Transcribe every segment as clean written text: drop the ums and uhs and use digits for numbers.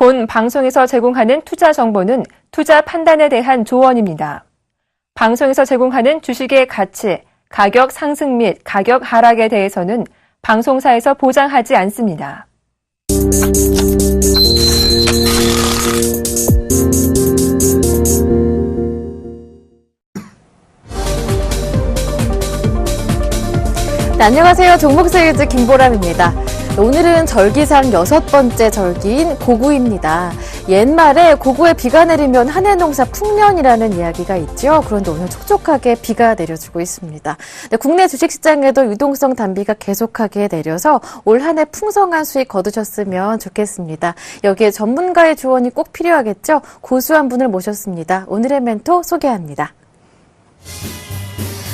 본 방송에서 제공하는 투자 정보는 투자 판단에 대한 조언입니다. 방송에서 제공하는 주식의 가치, 가격 상승 및 가격 하락에 대해서는 방송사에서 보장하지 않습니다. 네, 안녕하세요. 종목세일즈 김보람입니다. 오늘은 절기상 6번째 절기인 고구입니다. 옛말에 고구에 비가 내리면 한해 농사 풍년이라는 이야기가 있죠. 그런데 오늘 촉촉하게 비가 내려주고 있습니다. 네, 국내 주식시장에도 유동성 단비가 계속하게 내려서 올 한해 풍성한 수익 거두셨으면 좋겠습니다. 여기에 전문가의 조언이 꼭 필요하겠죠. 고수한 분을 모셨습니다. 오늘의 멘토 소개합니다.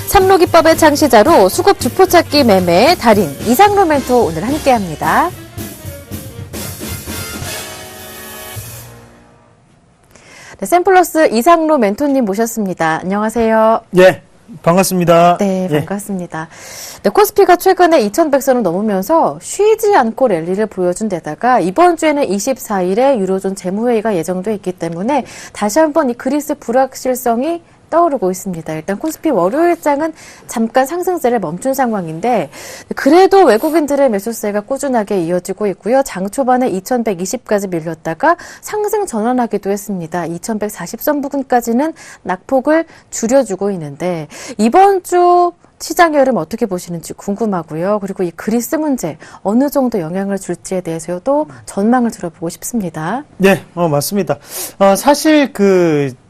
삼로기법의 창시자로 수급 주포찾기 매매의 달인 이상로 멘토 오늘 함께합니다. 네, 샘플러스 이상로 멘토님 모셨습니다. 안녕하세요. 네, 반갑습니다. 네, 반갑습니다. 네, 코스피가 최근에 2100선을 넘으면서 쉬지 않고 랠리를 보여준 데다가 이번 주에는 24일에 유로존 재무회의가 예정돼 있기 때문에 다시 한번 이 그리스 불확실성이 떠오르고 있습니다. 일단 코스피 월요일장은 잠깐 상승세를 멈춘 상황인데 그래도 외국인들의 매수세가 꾸준하게 이어지고 있고요. 장 초반에 2120까지 밀렸다가 상승 전환하기도 했습니다. 2140선 부근까지는 낙폭을 줄여주고 있는데 이번 주 시장의 흐름 어떻게 보시는지 궁금하고요. 그리고 이 그리스 문제 어느 정도 영향을 줄지에 대해서도 전망을 들어보고 싶습니다. 네, 맞습니다. 사실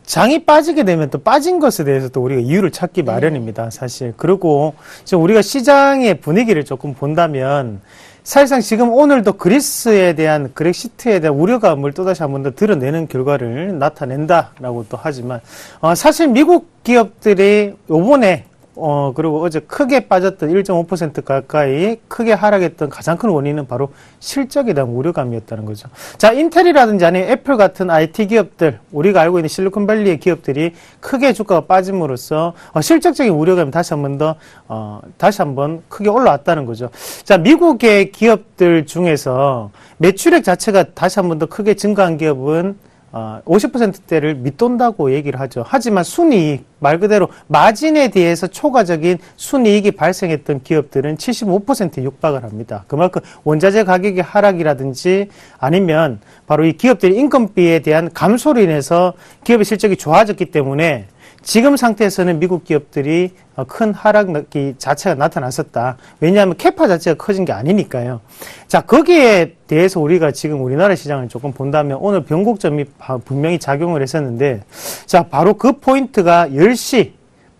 장이 빠지게 되면 또 빠진 것에 대해서 또 우리가 이유를 찾기 마련입니다, 사실. 그리고 지금 우리가 시장의 분위기를 조금 본다면 사실상 지금 오늘도 그리스에 대한 그렉시트에 대한 우려감을 또다시 한 번 더 드러내는 결과를 나타낸다라고 또 하지만 사실 미국 기업들이 요번에 그리고 어제 크게 빠졌던 1.5% 가까이 크게 하락했던 가장 큰 원인은 바로 실적에 대한 우려감이었다는 거죠. 자, 인텔이라든지 아니면 애플 같은 IT 기업들, 우리가 알고 있는 실리콘밸리의 기업들이 크게 주가가 빠짐으로써 실적적인 우려감이 다시 한번 크게 올라왔다는 거죠. 자, 미국의 기업들 중에서 매출액 자체가 다시 한번 더 크게 증가한 기업은 50%대를 밑돈다고 얘기를 하죠. 하지만 순이익, 말 그대로 마진에 대해서 초과적인 순이익이 발생했던 기업들은 75%에 육박을 합니다. 그만큼 원자재 가격의 하락이라든지 아니면 바로 이 기업들의 인건비에 대한 감소로 인해서 기업의 실적이 좋아졌기 때문에 지금 상태에서는 미국 기업들이 큰 하락 자체가 나타났었다. 왜냐하면 캐파 자체가 커진 게 아니니까요. 자, 거기에 대해서 우리가 지금 우리나라 시장을 조금 본다면 오늘 변곡점이 분명히 작용을 했었는데, 자, 바로 그 포인트가 10시,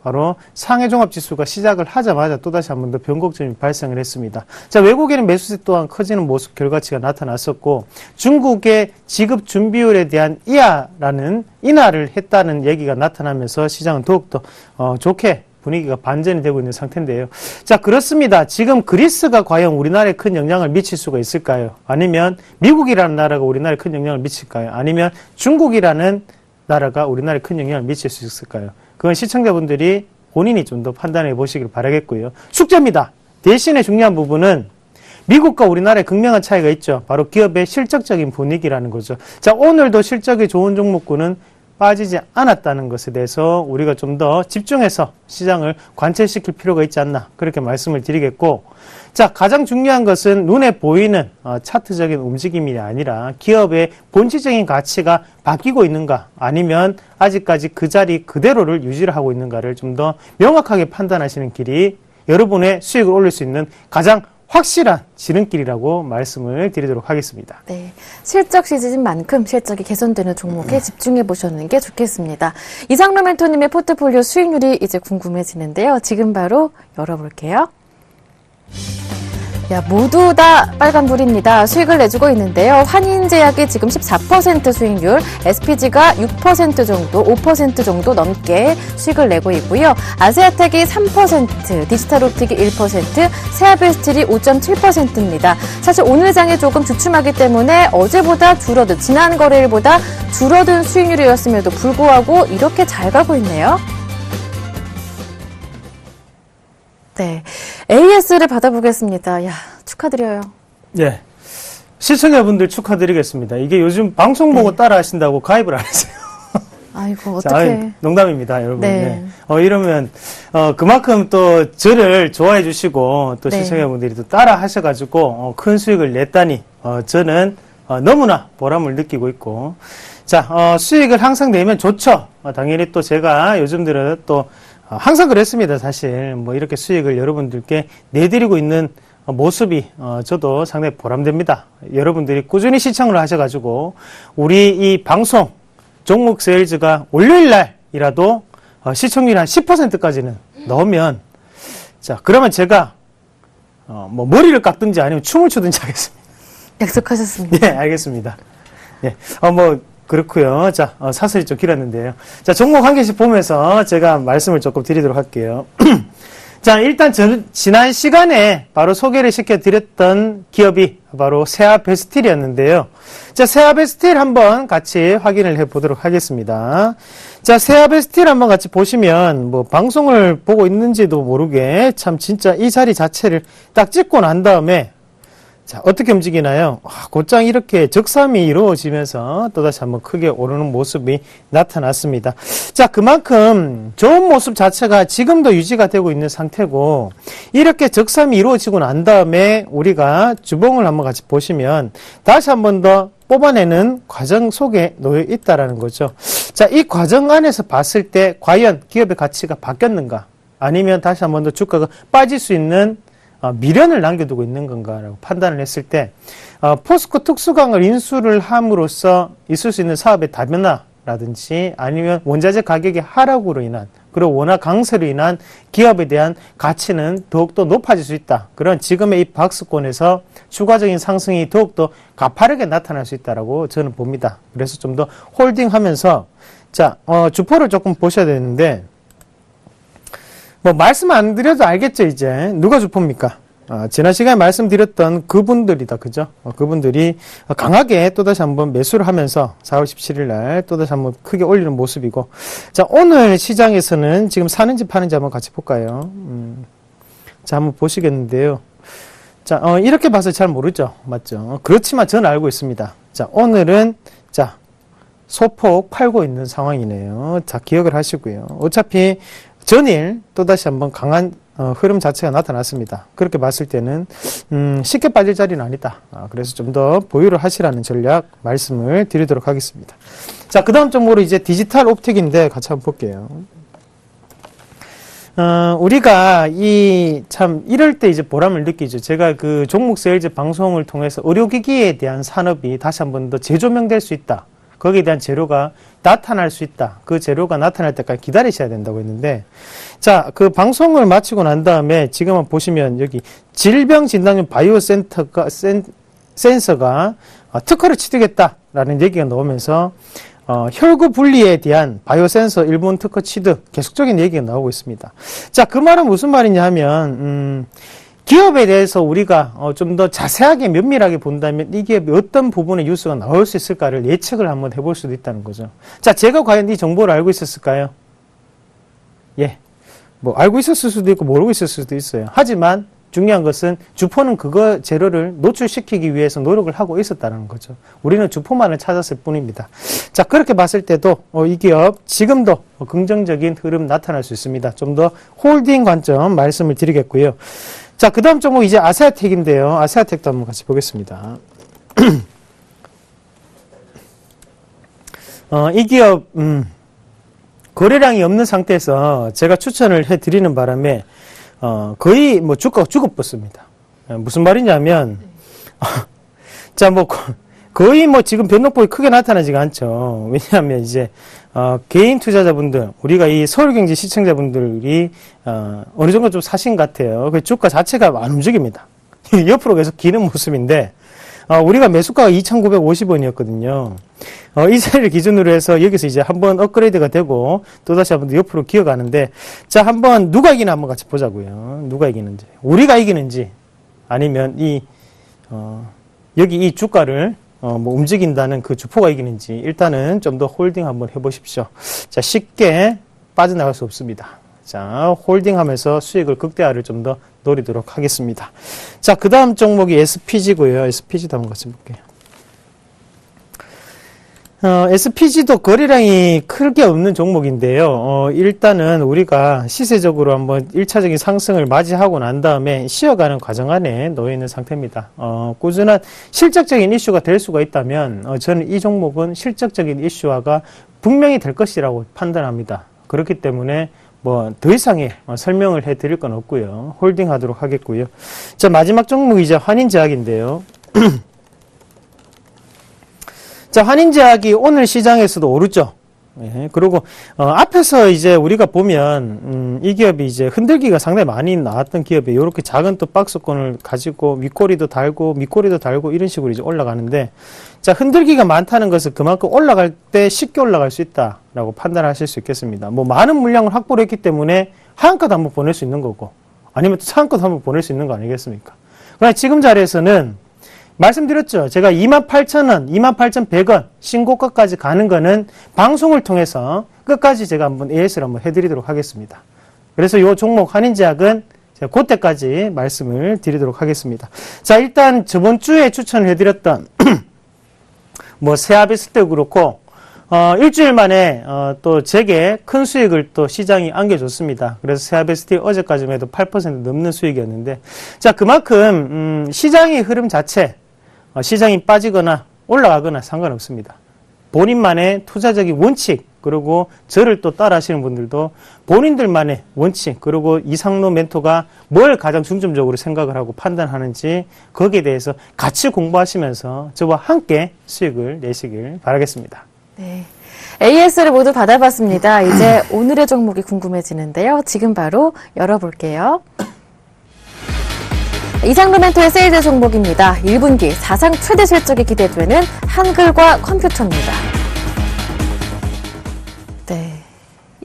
바로 상해종합지수가 시작을 하자마자 또다시 한 번 더 변곡점이 발생을 했습니다. 자, 외국인의 매수세 또한 커지는 모습 결과치가 나타났었고, 중국의 지급 준비율에 대한 인하를 했다는 얘기가 나타나면서 시장은 더욱더 좋게 분위기가 반전이 되고 있는 상태인데요. 자, 그렇습니다. 지금 그리스가 과연 우리나라에 큰 영향을 미칠 수가 있을까요? 아니면 미국이라는 나라가 우리나라에 큰 영향을 미칠까요? 아니면 중국이라는 나라가 우리나라에 큰 영향을 미칠 수 있을까요? 그건 시청자분들이 본인이 좀 더 판단해 보시길 바라겠고요. 숙제입니다. 대신에 중요한 부분은 미국과 우리나라의 극명한 차이가 있죠. 바로 기업의 실적적인 분위기라는 거죠. 자, 오늘도 실적이 좋은 종목군은 빠지지 않았다는 것에 대해서 우리가 좀 더 집중해서 시장을 관찰시킬 필요가 있지 않나, 그렇게 말씀을 드리겠고, 자, 가장 중요한 것은 눈에 보이는 차트적인 움직임이 아니라 기업의 본질적인 가치가 바뀌고 있는가, 아니면 아직까지 그 자리 그대로를 유지를 하고 있는가를 좀 더 명확하게 판단하시는 길이 여러분의 수익을 올릴 수 있는 가장 확실한 지름길이라고 말씀을 드리도록 하겠습니다. 네, 실적 시즌인 만큼 실적이 개선되는 종목에 집중해 보시는 게 좋겠습니다. 이상로 멘토님의 포트폴리오 수익률이 이제 궁금해지는데요. 지금 바로 열어볼게요. 야, 모두 다 빨간불입니다. 수익을 내주고 있는데요. 환인제약이 지금 14% 수익률, SPG가 6% 정도, 5% 정도 넘게 수익을 내고 있고요. 아세아텍이 3%, 디지털옵틱이 1%, 세아베스틸이 5.7%입니다. 사실 오늘 장이 조금 주춤하기 때문에 어제보다 줄어든, 지난 거래일보다 줄어든 수익률이었음에도 불구하고 이렇게 잘 가고 있네요. 네, AS를 받아보겠습니다. 야, 축하드려요. 네. 시청자분들 축하드리겠습니다. 이게 요즘 방송 보고 따라 하신다고 가입을 안 했어요. 아이고, 자, 어떡해. 농담입니다, 여러분. 네. 네. 이러면, 그만큼 또 저를 좋아해 주시고, 또 네. 시청자분들이 또 따라 하셔가지고, 큰 수익을 냈다니, 저는, 너무나 보람을 느끼고 있고, 자, 수익을 항상 내면 좋죠. 당연히 또 제가 요즘 들어 또, 항상 그랬습니다, 사실. 뭐, 이렇게 수익을 여러분들께 내드리고 있는 모습이, 저도 상당히 보람됩니다. 여러분들이 꾸준히 시청을 하셔가지고, 우리 이 방송, 종목 세일즈가 월요일 날이라도 시청률 한 10%까지는 넣으면, 자, 그러면 제가, 뭐, 머리를 깎든지 아니면 춤을 추든지 하겠습니다. 약속하셨습니다. 네, 알겠습니다. 예, 뭐, 그렇고요. 자, 사설이 좀 길었는데요. 자, 종목 한 개씩 보면서 제가 말씀을 조금 드리도록 할게요. 자, 일단 지난 시간에 바로 소개를 시켜드렸던 기업이 바로 세아베스틸이었는데요. 자, 세아베스틸 한번 같이 확인을 해보도록 하겠습니다. 자, 세아베스틸 한번 같이 보시면 뭐 방송을 보고 있는지도 모르게 참 진짜 이 자리 자체를 딱 찍고 난 다음에 자, 어떻게 움직이나요? 곧장 이렇게 적삼이 이루어지면서 또다시 한번 크게 오르는 모습이 나타났습니다. 자, 그만큼 좋은 모습 자체가 지금도 유지가 되고 있는 상태고, 이렇게 적삼이 이루어지고 난 다음에 우리가 주봉을 한번 같이 보시면 다시 한번 더 뽑아내는 과정 속에 놓여 있다라는 거죠. 자, 이 과정 안에서 봤을 때 과연 기업의 가치가 바뀌었는가? 아니면 다시 한번 더 주가가 빠질 수 있는 미련을 남겨두고 있는 건가라고 판단을 했을 때 포스코 특수강을 인수를 함으로써 있을 수 있는 사업의 다변화라든지 아니면 원자재 가격의 하락으로 인한 그리고 원화 강세로 인한 기업에 대한 가치는 더욱더 높아질 수 있다. 그런 지금의 이 박스권에서 추가적인 상승이 더욱더 가파르게 나타날 수 있다라고 저는 봅니다. 그래서 좀 더 홀딩하면서 자, 주포를 조금 보셔야 되는데 뭐 말씀 안 드려도 알겠죠, 이제. 누가 주포입니까? 지난 시간에 말씀드렸던 그분들이다, 그죠? 그분들이 강하게 또다시 한번 매수를 하면서 4월 17일 날 또다시 한번 크게 올리는 모습이고. 자, 오늘 시장에서는 지금 사는지 파는지 한번 같이 볼까요? 자, 한번 보시겠는데요. 자, 이렇게 봐서 잘 모르죠? 맞죠? 그렇지만 저는 알고 있습니다. 자, 오늘은, 자, 소폭 팔고 있는 상황이네요. 자, 기억을 하시고요. 어차피 전일 또다시 한번 강한 흐름 자체가 나타났습니다. 그렇게 봤을 때는 쉽게 빠질 자리는 아니다. 그래서 좀 더 보유를 하시라는 전략 말씀을 드리도록 하겠습니다. 자, 그 다음 종목으로 이제 디지털 옵틱인데 같이 한번 볼게요. 우리가 이럴 때 이제 보람을 느끼죠. 제가 그 종목 세일즈 방송을 통해서 의료기기에 대한 산업이 다시 한번 더 재조명될 수 있다. 거기에 대한 재료가 나타날 수 있다. 그 재료가 나타날 때까지 기다리셔야 된다고 했는데, 자, 그 방송을 마치고 난 다음에 지금 보시면 여기 질병진단용 바이오 센서가 특허를 취득했다라는 얘기가 나오면서 혈구 분리에 대한 바이오 센서 일본 특허 취득 계속적인 얘기가 나오고 있습니다. 자, 그 말은 무슨 말이냐 하면 기업에 대해서 우리가 좀 더 자세하게 면밀하게 본다면 이 기업이 어떤 부분에 뉴스가 나올 수 있을까를 예측을 한번 해볼 수도 있다는 거죠. 자, 제가 과연 이 정보를 알고 있었을까요? 예. 뭐 알고 있었을 수도 있고 모르고 있었을 수도 있어요. 하지만 중요한 것은 주포는 그거 재료를 노출시키기 위해서 노력을 하고 있었다는 거죠. 우리는 주포만을 찾았을 뿐입니다. 자, 그렇게 봤을 때도 이 기업 지금도 긍정적인 흐름 나타날 수 있습니다. 좀 더 홀딩 관점 말씀을 드리겠고요. 자, 그 다음 종목 이제 아세아텍인데요. 아세아텍도 한번 같이 보겠습니다. 이 기업, 거래량이 없는 상태에서 제가 추천을 해드리는 바람에, 거의 뭐 주가가 죽어버렸습니다. 무슨 말이냐면, 자, 뭐, 거의 뭐 지금 변동폭이 크게 나타나지가 않죠. 왜냐하면 이제, 개인 투자자분들, 우리가 이 서울경제 시청자분들이, 어느 정도 좀 사신 것 같아요. 그 주가 자체가 안 움직입니다. 옆으로 계속 기는 모습인데, 우리가 매수가가 2,950원이었거든요. 이 자리를 기준으로 해서 여기서 이제 한번 업그레이드가 되고, 또다시 한번 옆으로 기어가는데, 자, 한번 누가 이기나 한번 같이 보자고요. 누가 이기는지. 우리가 이기는지, 아니면 여기 이 주가를 뭐 움직인다는 그 주포가 이기는지 일단은 좀 더 홀딩 한번 해보십시오. 자, 쉽게 빠져나갈 수 없습니다. 자, 홀딩하면서 수익을 극대화를 좀 더 노리도록 하겠습니다. 자, 그 다음 종목이 SPG고요. SPG도 한번 같이 볼게요. SPG도 거래량이 크게 없는 종목인데요. 일단은 우리가 시세적으로 한번 1차적인 상승을 맞이하고 난 다음에 쉬어가는 과정 안에 놓여 있는 상태입니다. 꾸준한 실적적인 이슈가 될 수가 있다면, 저는 이 종목은 실적적인 이슈화가 분명히 될 것이라고 판단합니다. 그렇기 때문에 뭐 더 이상의 설명을 해드릴 건 없고요. 홀딩 하도록 하겠고요. 자, 마지막 종목이 이제 환인제약인데요. 자, 환인제약이 오늘 시장에서도 오르죠. 예, 그리고 앞에서 이제 우리가 보면 이 기업이 이제 흔들기가 상당히 많이 나왔던 기업이 이렇게 작은 또 박스권을 가지고 밑꼬리도 달고 이런 식으로 이제 올라가는데, 자, 흔들기가 많다는 것은 그만큼 올라갈 때 쉽게 올라갈 수 있다라고 판단하실 수 있겠습니다. 뭐 많은 물량을 확보를 했기 때문에 하한가도 한번 보낼 수 있는 거고, 아니면 또 상한가도 한번 보낼 수 있는 거 아니겠습니까? 그러나 지금 자리에서는 말씀드렸죠. 제가 28,000원, 28,100원 신고가까지 가는 거는 방송을 통해서 끝까지 제가 한번 AS를 한번 해드리도록 하겠습니다. 그래서 이 종목 환인제약은 제가 그때까지 말씀을 드리도록 하겠습니다. 자, 일단 저번 주에 추천을 해드렸던 뭐 세아베스도 그렇고 일주일 만에 또 제게 큰 수익을 또 시장이 안겨줬습니다. 그래서 세아베스티 어제까지만 해도 8% 넘는 수익이었는데, 자, 그만큼 시장의 흐름 자체, 시장이 빠지거나 올라가거나 상관없습니다. 본인만의 투자적인 원칙, 그리고 저를 또 따라 하시는 분들도 본인들만의 원칙, 그리고 이상로 멘토가 뭘 가장 중점적으로 생각을 하고 판단하는지 거기에 대해서 같이 공부하시면서 저와 함께 수익을 내시길 바라겠습니다. 네. AS를 모두 받아봤습니다. 이제 오늘의 종목이 궁금해지는데요. 지금 바로 열어볼게요. 이상로멘토의 세일즈 종목입니다. 1분기 사상 최대 실적이 기대되는 한글과 컴퓨터입니다. 네.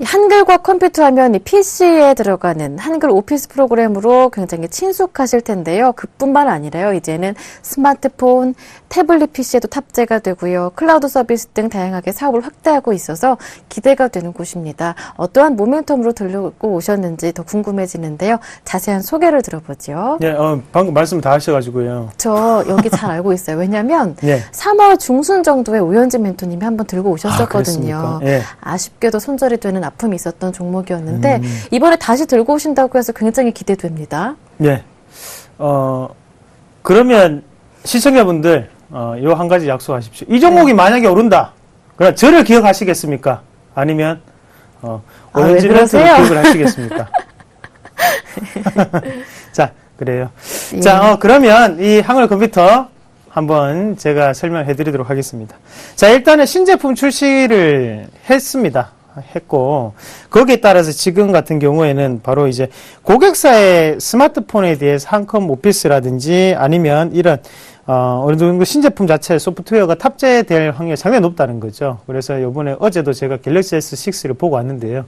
한글과 컴퓨터 하면 이 PC에 들어가는 한글 오피스 프로그램으로 굉장히 친숙하실 텐데요. 그뿐만 아니라요. 이제는 스마트폰, 태블릿 PC에도 탑재가 되고요. 클라우드 서비스 등 다양하게 사업을 확대하고 있어서 기대가 되는 곳입니다. 어떠한 모멘텀으로 들고 오셨는지 더 궁금해지는데요. 자세한 소개를 들어보죠. 네, 방금 말씀 다 하셔가지고요. 저 여기 잘 알고 있어요. 왜냐면 네. 3월 중순 정도에 오현진 멘토님이 한번 들고 오셨었거든요. 네. 아쉽게도 손절이 되는 아픔이 있었던 종목이었는데 이번에 다시 들고 오신다고 해서 굉장히 기대됩니다. 네. 그러면 시청자분들 요 한 가지 약속하십시오. 이 종목이 만약에 오른다. 그럼 저를 기억하시겠습니까? 아니면 오현진 멘토를 기억을 하시겠습니까? 자, 그래요. 예. 자, 그러면 이 한글 컴퓨터 한번 제가 설명해 드리도록 하겠습니다. 자, 일단은 신제품 출시를 했고, 거기에 따라서 지금 같은 경우에는 바로 이제 고객사의 스마트폰에 대해서 한컴 오피스라든지 아니면 이런 어느 정도 신제품 자체 소프트웨어가 탑재될 확률이 상당히 높다는 거죠. 그래서 요번에 어제도 제가 갤럭시 S6를 보고 왔는데요.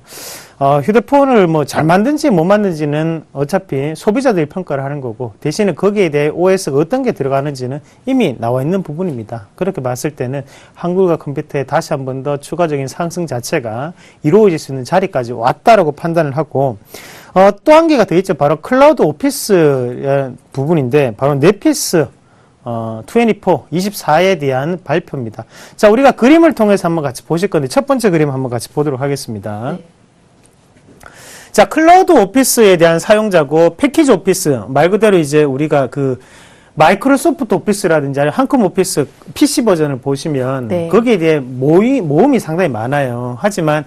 휴대폰을 뭐 잘 만든지 못 만든지는 어차피 소비자들이 평가를 하는 거고, 대신에 거기에 대해 OS가 어떤 게 들어가는지는 이미 나와 있는 부분입니다. 그렇게 봤을 때는 한글과 컴퓨터에 다시 한 번 더 추가적인 상승 자체가 이루어질 수 있는 자리까지 왔다라고 판단을 하고, 또 한 개가 더 있죠. 바로 클라우드 오피스 부분인데, 바로 넷피스 24에 대한 발표입니다. 자, 우리가 그림을 통해서 한번 같이 보실 건데, 첫 번째 그림 한번 같이 보도록 하겠습니다. 네. 자, 클라우드 오피스에 대한 사용자고, 패키지 오피스, 말 그대로 이제 우리가 그 마이크로소프트 오피스라든지 아니면 한컴 오피스 PC 버전을 보시면 네. 거기에 대해 모음이 상당히 많아요. 하지만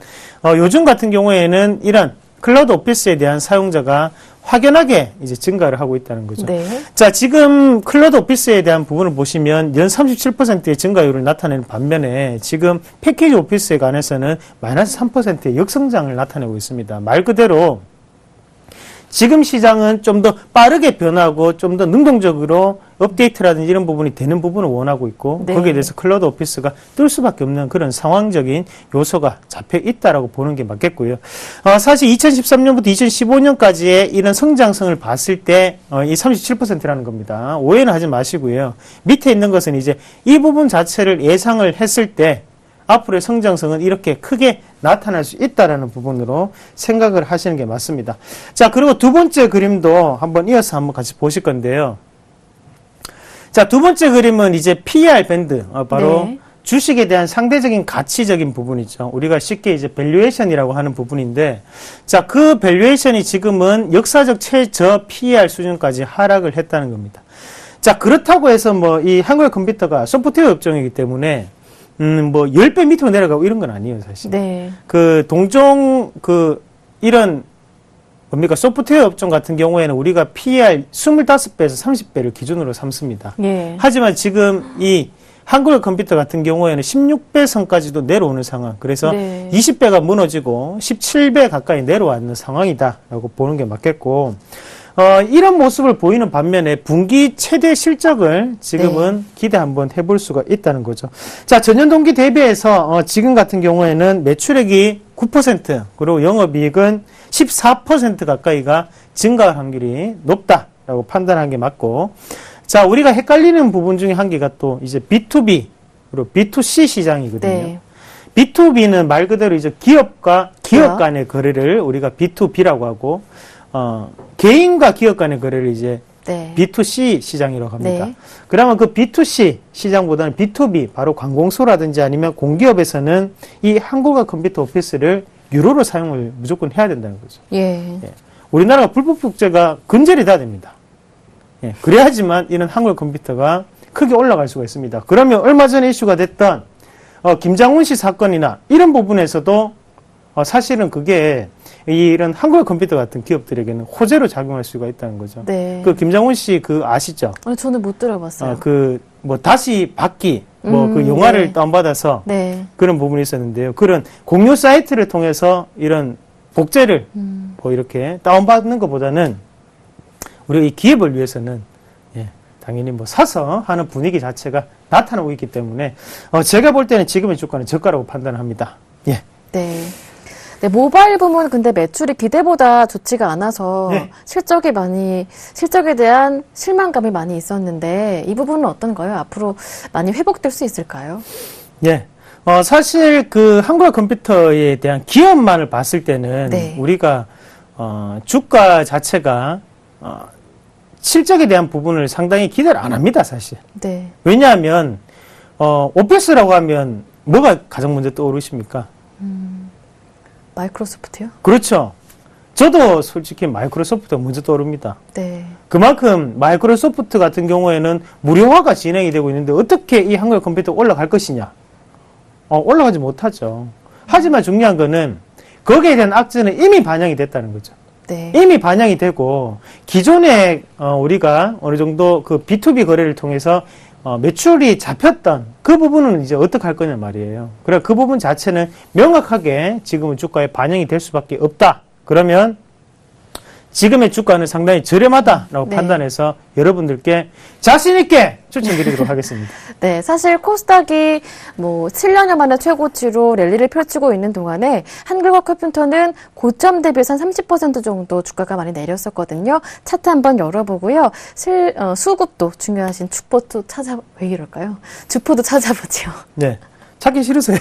요즘 같은 경우에는 이런 클라우드 오피스에 대한 사용자가 확연하게 이제 증가를 하고 있다는 거죠. 네. 자, 지금 클라우드 오피스에 대한 부분을 보시면 연 37%의 증가율을 나타내는 반면에 지금 패키지 오피스에 관해서는 마이너스 3%의 역성장을 나타내고 있습니다. 말 그대로 지금 시장은 좀 더 빠르게 변하고 좀 더 능동적으로 업데이트라든지 이런 부분이 되는 부분을 원하고 있고 네. 거기에 대해서 클라우드 오피스가 뜰 수밖에 없는 그런 상황적인 요소가 잡혀 있다라고 보는 게 맞겠고요. 사실 2013년부터 2015년까지의 이런 성장성을 봤을 때 이 37%라는 겁니다. 오해는 하지 마시고요. 밑에 있는 것은 이제 이 부분 자체를 예상을 했을 때 앞으로의 성장성은 이렇게 크게 나타날 수 있다라는 부분으로 생각을 하시는 게 맞습니다. 자, 그리고 두 번째 그림도 한번 이어서 한번 같이 보실 건데요. 자, 두 번째 그림은 이제 PER 밴드, 바로 네. 주식에 대한 상대적인 가치적인 부분이죠. 우리가 쉽게 이제 밸류에이션이라고 하는 부분인데, 자, 그 밸류에이션이 지금은 역사적 최저 PER 수준까지 하락을 했다는 겁니다. 자, 그렇다고 해서 뭐 이 한국의 컴퓨터가 소프트웨어 업종이기 때문에 뭐 10배 밑으로 내려가고 이런 건 아니에요, 사실. 네. 그 동종 이런 뭡니까 소프트웨어 업종 같은 경우에는 우리가 PER 25배에서 30배를 기준으로 삼습니다. 예. 하지만 지금 이 한국의 컴퓨터 같은 경우에는 16배 선까지도 내려오는 상황. 그래서 네. 20배가 무너지고 17배 가까이 내려왔는 상황이다라고 보는 게 맞겠고, 이런 모습을 보이는 반면에 분기 최대 실적을 지금은 기대 한번 해볼 수가 있다는 거죠. 자, 전년 동기 대비해서 지금 같은 경우에는 매출액이 9%, 그리고 영업이익은 14% 가까이가 증가할 확률이 높다라고 판단한 게 맞고, 자, 우리가 헷갈리는 부분 중에 한 개가 또 이제 B2B, 그리고 B2C 시장이거든요. 네. B2B는 말 그대로 이제 기업과 기업 기업. 간의 거래를 우리가 B2B라고 하고, 개인과 기업 간의 거래를 이제 네. B2C 시장이라고 합니다. 네. 그러면 그 B2C 시장보다는 B2B, 바로 관공서라든지 아니면 공기업에서는 이 한국어 컴퓨터 오피스를 유로로 사용을 무조건 해야 된다는 거죠. 예. 우리나라가 불법 국제가 근절이 돼야 됩니다. 예, 그래야지만 이런 한국어 컴퓨터가 크게 올라갈 수가 있습니다. 그러면 얼마 전에 이슈가 됐던 김장훈 씨 사건이나 이런 부분에서도 사실은 그게 이런 한국어 컴퓨터 같은 기업들에게는 호재로 작용할 수가 있다는 거죠. 네. 그 김장훈 씨 아시죠? 아니, 저는 못 들어봤어요. 다시 받기, 그 영화를 네. 다운받아서 네. 그런 부분이 있었는데요. 그런 공유 사이트를 통해서 이런 복제를 뭐 이렇게 다운받는 것보다는 우리가 이 기업을 위해서는 당연히 뭐 사서 하는 분위기 자체가 나타나고 있기 때문에 제가 볼 때는 지금의 주가는 저가라고 판단합니다. 예. 네. 네, 모바일 부문 근데 매출이 기대보다 좋지가 않아서 네. 실적에 대한 실망감이 많이 있었는데 이 부분은 어떤가요? 앞으로 많이 회복될 수 있을까요? 예. 사실 그 한국어 컴퓨터에 대한 기업만을 봤을 때는 네. 우리가 주가 자체가 실적에 대한 부분을 상당히 기대를 안 합니다, 사실. 네. 왜냐하면 오피스라고 하면 뭐가 가장 먼저 떠오르십니까? 마이크로소프트요? 그렇죠. 저도 솔직히 마이크로소프트가 먼저 떠오릅니다. 네. 그만큼 마이크로소프트 같은 경우에는 무료화가 진행이 되고 있는데 어떻게 이 한국어 컴퓨터가 올라갈 것이냐? 올라가지 못하죠. 하지만 중요한 거는 거기에 대한 악재는 이미 반영이 됐다는 거죠. 네. 이미 반영이 되고 기존에 우리가 어느 정도 그 B2B 거래를 통해서 매출이 잡혔던 그 부분은 이제 어떻게 할 거냐 말이에요. 그래 그 부분 자체는 명확하게 지금은 주가에 반영이 될 수밖에 없다. 그러면 지금의 주가는 상당히 저렴하다라고 네. 판단해서 여러분들께 자신 있게 추천드리도록 하겠습니다. 네, 사실 코스닥이 7년여 만에 최고치로 랠리를 펼치고 있는 동안에 한국어 컴퓨터는 고점 대비해서 한 30% 정도 주가가 많이 내렸었거든요. 차트 한번 열어보고요. 수급도 중요하신 주포도 왜 이럴까요? 주포도 찾아보죠. 네. 찾기 싫으세요?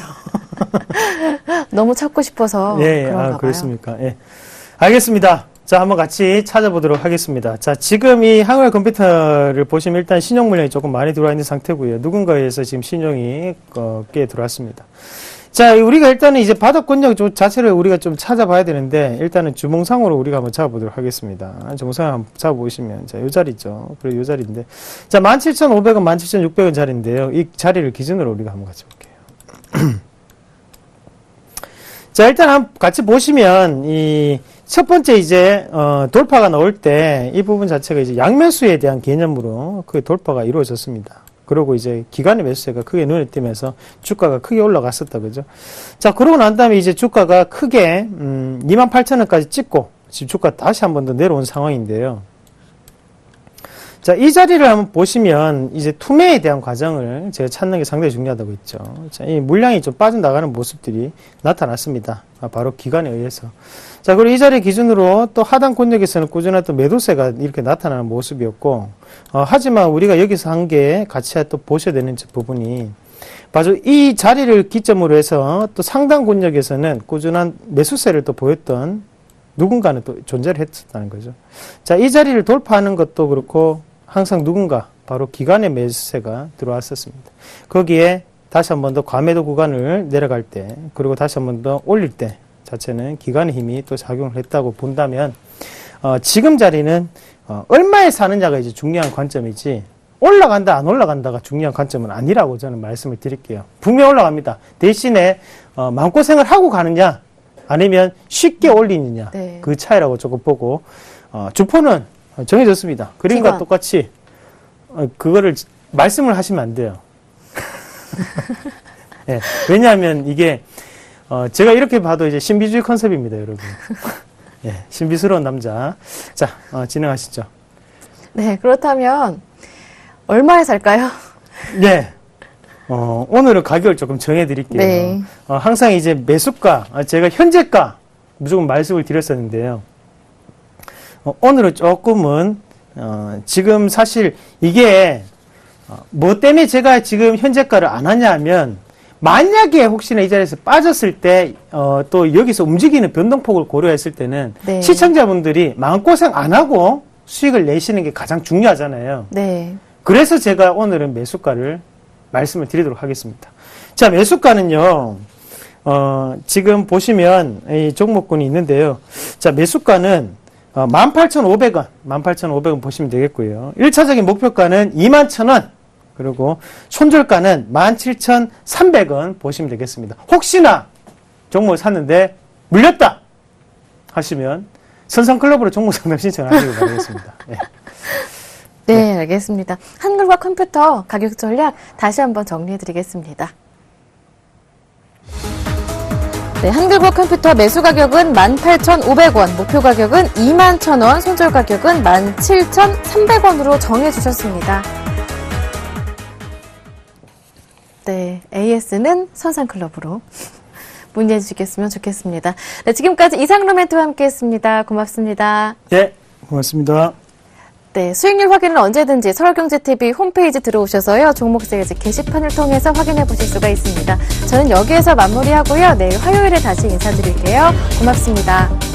너무 찾고 싶어서 그런가 봐요. 그렇습니까? 예. 알겠습니다. 자, 한번 같이 찾아보도록 하겠습니다. 자, 지금 이 한국어 컴퓨터를 보시면 일단 신용 물량이 조금 많이 들어와 있는 상태고요. 누군가에 의해서 지금 신용이 꽤 들어왔습니다. 자, 우리가 일단은 이제 바닥권역 자체를 우리가 좀 찾아봐야 되는데 일단은 주봉상으로 우리가 한번 잡아보도록 하겠습니다. 주봉상 한번 잡아보시면 자, 요 자리죠. 그리고 요 자리인데 자, 17,500원, 17,600원 자리인데요. 이 자리를 기준으로 우리가 한번 같이 볼게요. 자, 일단 같이 보시면 이 첫 번째 이제 돌파가 나올 때 이 부분 자체가 이제 양매수에 대한 개념으로 그 돌파가 이루어졌습니다. 그리고 이제 기관의 매수세가 크게 눈에 띄면서 주가가 크게 올라갔었다, 그죠? 자, 그러고 난 다음에 이제 주가가 크게 28,000원까지 찍고 지금 주가 다시 한 번 더 내려온 상황인데요. 자, 이 자리를 한번 보시면 이제 투매에 대한 과정을 제가 찾는 게 상당히 중요하다고 했죠. 자, 이 물량이 좀 빠져나가는 모습들이 나타났습니다. 바로 기관에 의해서. 자, 그리고 이 자리 기준으로 또 하단 권역에서는 꾸준한 또 매도세가 이렇게 나타나는 모습이었고, 하지만 우리가 여기서 한 게 같이 또 보셔야 되는 부분이 바로 이 자리를 기점으로 해서 또 상당 권역에서는 꾸준한 매수세를 또 보였던 누군가는 또 존재를 했었다는 거죠. 자, 이 자리를 돌파하는 것도 그렇고 항상 누군가 바로 기관의 매수세가 들어왔었습니다. 거기에 다시 한 번 더 과매도 구간을 내려갈 때 그리고 다시 한 번 더 올릴 때 자체는 기관의 힘이 또 작용을 했다고 본다면 지금 자리는 얼마에 사느냐가 이제 중요한 관점이지 올라간다 안 올라간다가 중요한 관점은 아니라고 저는 말씀을 드릴게요. 분명 올라갑니다. 대신에 마음고생을 하고 가느냐 아니면 쉽게 올리느냐 네. 그 차이라고 조금 보고 주포는 정해졌습니다. 그림과 기관. 똑같이 그거를 말씀을 하시면 안 돼요. 네, 왜냐하면 이게 제가 이렇게 봐도 이제 신비주의 컨셉입니다, 여러분. 예, 신비스러운 남자. 자, 진행하시죠. 네, 그렇다면 얼마에 살까요? 네. 오늘은 가격을 조금 정해드릴게요. 네. 항상 이제 매수가, 제가 현재가 무조건 말씀을 드렸었는데요. 오늘은 조금은, 지금 사실 이게, 뭐 때문에 제가 지금 현재가를 안 하냐 하면, 만약에 혹시나 이 자리에서 빠졌을 때, 또 여기서 움직이는 변동폭을 고려했을 때는, 네. 시청자분들이 마음고생 안 하고 수익을 내시는 게 가장 중요하잖아요. 네. 그래서 제가 오늘은 매수가를 말씀을 드리도록 하겠습니다. 자, 매수가는요, 지금 보시면 이 종목군이 있는데요. 자, 매수가는 18,500원, 18,500원 보시면 되겠고요. 1차적인 목표가는 21,000원, 그리고 손절가는 17,300원 보시면 되겠습니다. 혹시나 종목을 샀는데 물렸다 하시면 선상클럽으로 종목 상담 신청하시기 바라겠습니다. 네. 네, 알겠습니다. 한글과 컴퓨터 가격 전략 다시 한번 정리해드리겠습니다. 네, 한글과 컴퓨터 매수 가격은 18,500원, 목표 가격은 21,000원, 손절 가격은 17,300원으로 정해주셨습니다. 네, AS는 선상클럽으로 문의해 주시겠으면 좋겠습니다. 네, 지금까지 이상로 멘트와 함께했습니다. 고맙습니다. 네, 고맙습니다. 네, 수익률 확인은 언제든지 서울경제TV 홈페이지 들어오셔서요. 종목 세일즈 게시판을 통해서 확인해 보실 수가 있습니다. 저는 여기에서 마무리하고요. 내일 화요일에 다시 인사드릴게요. 고맙습니다.